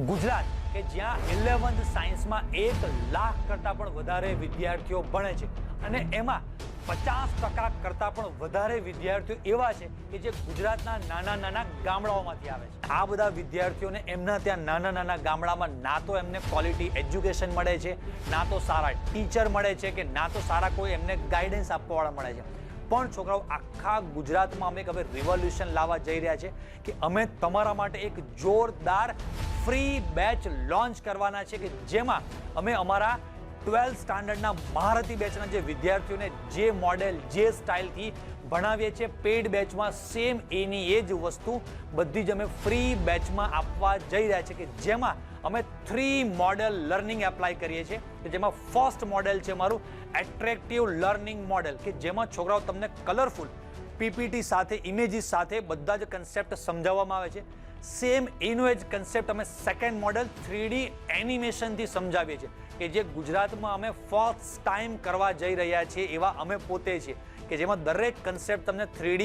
ગુજરાત કે જ્યાં 11th સાયન્સમાં 1 લાખ કરતાં પણ વધારે વિદ્યાર્થીઓ ભણે છે અને એમાં 50% કરતાં પણ વધારે વિદ્યાર્થીઓ એવા છે કે જે ગુજરાતના નાના નાના ગામડાઓમાંથી આવે છે। આ બધા વિદ્યાર્થીઓને એમના ત્યાં નાના નાના ગામડામાં ના તો એમને ક્વોલિટી એજ્યુકેશન મળે છે, ના તો સારા ટીચર મળે છે કે ના તો સારા કોઈ એમને ગાઈડન્સ આપવાવાળા મળે છે। પણ છોકરાઓ આખા ગુજરાતમાં અમે હવે રિવોલ્યુશન લાવવા જઈ રહ્યા છે કે અમે તમારા માટે એક જોરદાર ફ્રી બેચ લોન્ચ કરવાના છે કે જેમાં અમે અમારા 12th સ્ટાન્ડર્ડના મહારથી બેચના જે વિદ્યાર્થીઓને જે મોડેલ જે સ્ટાઇલથી ભણાવીએ છીએ પેઇડ બેચમાં સેમ એની એ જ વસ્તુ બધી જ અમે ફ્રી બેચમાં આપવા જઈ રહ્યા છે કે જેમાં અમે 3 મોડેલ લર્નિંગ એપ્લાય કરીએ છીએ કે જેમાં ફર્સ્ટ મોડેલ છે મારું એટ્રેક્ટિવ લર્નિંગ મોડેલ કે જેમાં છોકરાઓ તમને કલરફુલ પીપીટી સાથે ઇમેજીસ સાથે બધા જ કન્સેપ્ટ સમજાવવામાં આવે છે। સેમ એનો જ કન્સેપ્ટ અમે સેકન્ડ મોડેલ 3D એનિમેશનથી સમજાવીએ છીએ કે જે ગુજરાતમાં અમે ફર્સ્ટ ટાઈમ કરવા જઈ રહ્યા છીએ એવા અમે પોતે છીએ કે જેમાં દરેક કન્સેપ્ટ તમને 3D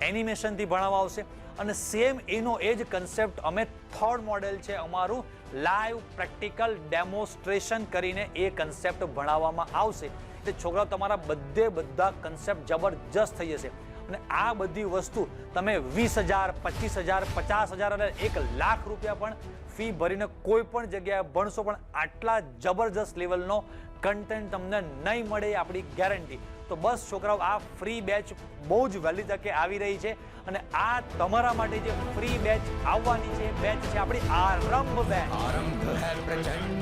એનિમેશનથી ભણાવવા આવશે અને સેમ એનો એ જ કન્સેપ્ટ અમે થર્ડ મોડેલ છે અમારું લાઈવ પ્રેક્ટિકલ ડેમોન્સ્ટ્રેશન કરીને એ કન્સેપ્ટ ભણાવવામાં આવશે એટલે છોકરાઓ તમારા બધા કન્સેપ્ટ જબરજસ્ત થઈ જશે અને આ બધી વસ્તુ તમે 20,000, 25,000, 50,000 અને 1 લાખ રૂપિયા પણ ફી ભરીને કોઈ પણ જગ્યાએ ભણશો પણ આટલા જબરજસ્ત લેવલનો કન્ટેન્ટ તમને નહીં મળે આપણી ગેરંટી। તો બસ છોકરાઓ આ ફ્રી બેચ બહુ જ વહેલી તકે આવી રહી છે અને આ તમારા માટે જે ફ્રી બેચ આવવાની છે બેચ છે આપણી આરંભ બેચ। आरंभ है प्रचंड,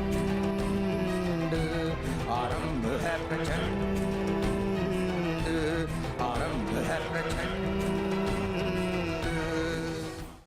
आरंभ है प्रचंड, आरंभ है प्रचंड।